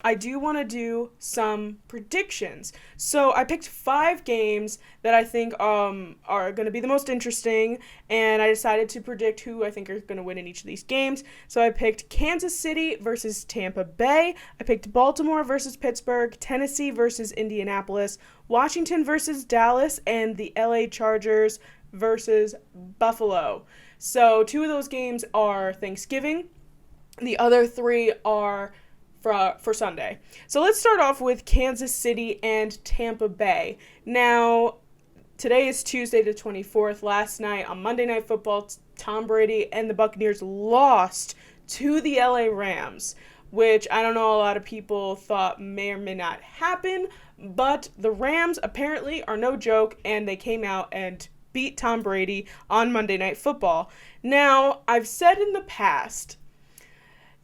I do want to do some predictions. So I picked 5 games that I think are going to be the most interesting, and I decided to predict who I think are going to win in each of these games. So I picked Kansas City versus Tampa Bay. I picked Baltimore versus Pittsburgh, Tennessee versus Indianapolis, Washington versus Dallas, and the LA Chargers versus Buffalo. So 2 of those games are Thanksgiving. The other 3 are for Sunday. So let's start off with Kansas City and Tampa Bay. Now, today is Tuesday the 24th. Last night on Monday Night Football, Tom Brady and the Buccaneers lost to the LA Rams, which I don't know, a lot of people thought may or may not happen, but the Rams apparently are no joke, and they came out and beat Tom Brady on Monday Night Football. Now, I've said in the past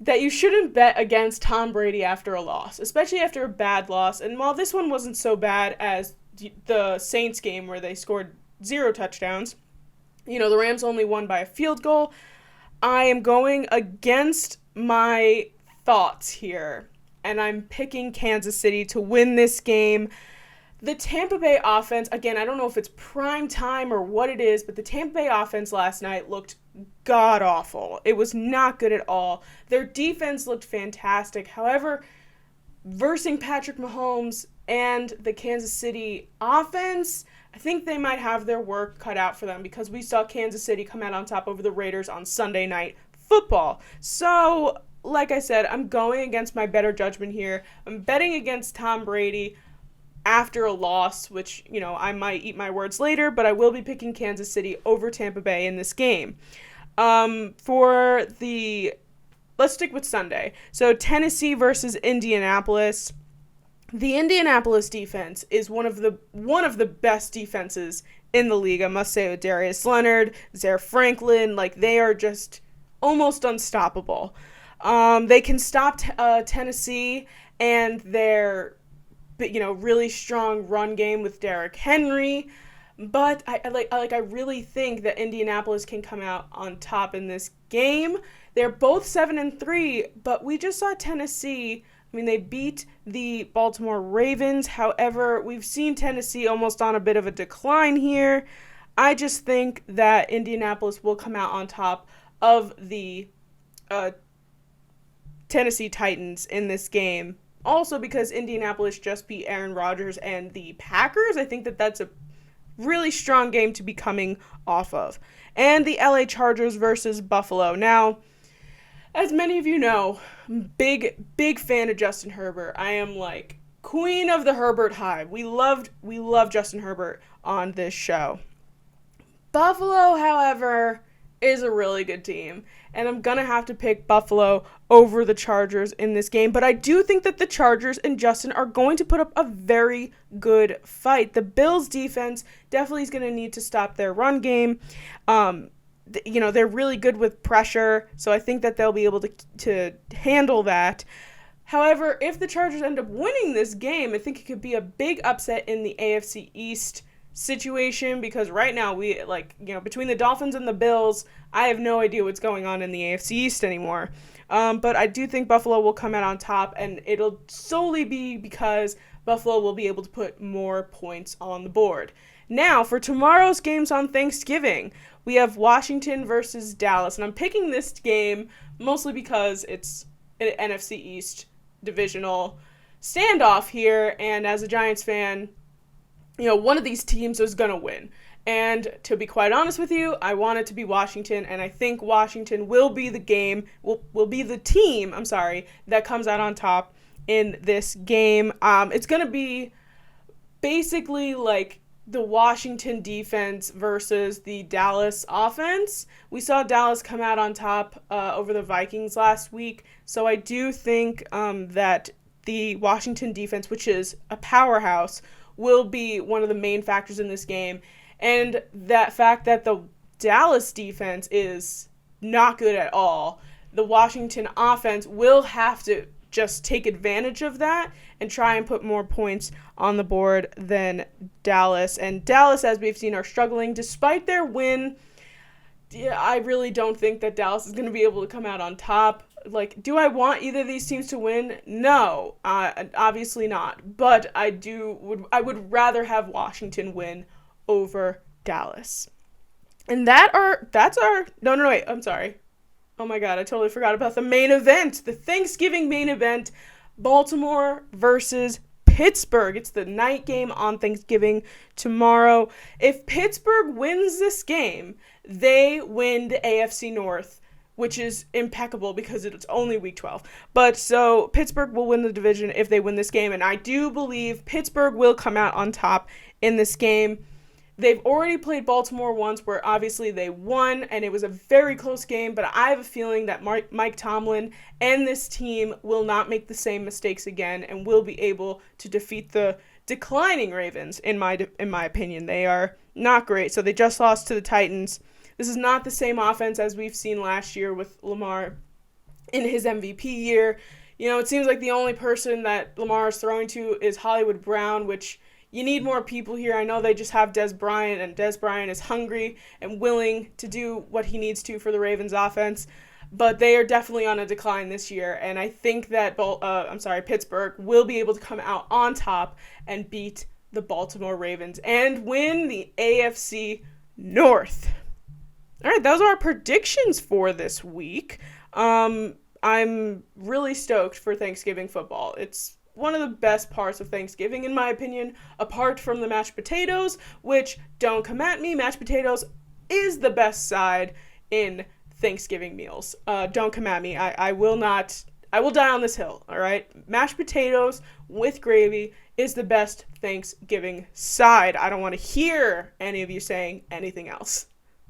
that you shouldn't bet against Tom Brady after a loss, especially after a bad loss. And while this one wasn't so bad as the Saints game where they scored 0 touchdowns, the Rams only won by a field goal, I am going against my thoughts here, and I'm picking Kansas City to win this game. The Tampa Bay offense, again, I don't know if it's prime time or what it is, but the Tampa Bay offense last night looked god-awful. It was not good at all. Their defense looked fantastic. However, versing Patrick Mahomes and the Kansas City offense, I think they might have their work cut out for them, because we saw Kansas City come out on top over the Raiders on Sunday Night Football. So, like I said, I'm going against my better judgment here. I'm betting against Tom Brady after a loss, which, I might eat my words later, but I will be picking Kansas City over Tampa Bay in this game. Let's stick with Sunday. So Tennessee versus Indianapolis. The Indianapolis defense is one of the best defenses in the league, I must say, with Darius Leonard, Zaire Franklin. They are just almost unstoppable. They can stop Tennessee and their really strong run game with Derrick Henry, but I really think that Indianapolis can come out on top in this game. They're both 7-3, but we just saw Tennessee. They beat the Baltimore Ravens. However, we've seen Tennessee almost on a bit of a decline here. I just think that Indianapolis will come out on top of the Tennessee Titans in this game. Also, because Indianapolis just beat Aaron Rodgers and the Packers, I think that that's a really strong game to be coming off of. And the LA Chargers versus Buffalo. Now, as many of you know, big fan of Justin Herbert. I am queen of the Herbert hive. We love Justin Herbert on this show. Buffalo, however, is a really good team, and I'm going to have to pick Buffalo over the Chargers in this game, but I do think that the Chargers and Justin are going to put up a very good fight. The Bills' defense definitely is going to need to stop their run game. They're really good with pressure, so I think that they'll be able to handle that. However, if the Chargers end up winning this game, I think it could be a big upset in the AFC East situation, because right now between the Dolphins and the Bills, I have no idea what's going on in the AFC East anymore. But I do think Buffalo will come out on top, and it'll solely be because Buffalo will be able to put more points on the board. Now, for tomorrow's games on Thanksgiving, we have Washington versus Dallas, and I'm picking this game mostly because it's an NFC East divisional standoff here, and as a Giants fan, one of these teams is going to win. And to be quite honest with you, I want it to be Washington, and I think Washington will be the team, that comes out on top in this game. It's going to be basically the Washington defense versus the Dallas offense. We saw Dallas come out on top over the Vikings last week, so I do think that the Washington defense, which is a powerhouse, will be one of the main factors in this game. And that fact that the Dallas defense is not good at all, the Washington offense will have to just take advantage of that and try and put more points on the board than Dallas. And Dallas, as we've seen, are struggling. Despite their win, I really don't think that Dallas is going to be able to come out on top. like, do I want either of these teams to win? No, obviously not. But I would rather have Washington win over Dallas. And wait, I'm sorry. Oh my god, I totally forgot about the main event, the Thanksgiving main event, Baltimore versus Pittsburgh. It's the night game on Thanksgiving tomorrow. If Pittsburgh wins this game, they win the AFC North, which is impeccable because it's only week 12. But so Pittsburgh will win the division if they win this game, and I do believe Pittsburgh will come out on top in this game. They've already played Baltimore once where obviously they won, and it was a very close game, but I have a feeling that Mike Tomlin and this team will not make the same mistakes again and will be able to defeat the declining Ravens, in my opinion. They are not great, so they just lost to the Titans. This is not the same offense as we've seen last year with Lamar in his MVP year. You know, it seems like the only person that Lamar is throwing to is Hollywood Brown, which you need more people here. I know they just have Des Bryant, and Des Bryant is hungry and willing to do what he needs to for the Ravens offense, but they are definitely on a decline this year, and I think that Pittsburgh will be able to come out on top and beat the Baltimore Ravens and win the AFC North. All right, those are our predictions for this week. I'm really stoked for Thanksgiving football. It's one of the best parts of Thanksgiving, in my opinion, apart from the mashed potatoes, which, don't come at me, mashed potatoes is the best side in Thanksgiving meals. Don't come at me. I will die on this hill, all right? Mashed potatoes with gravy is the best Thanksgiving side. I don't want to hear any of you saying anything else.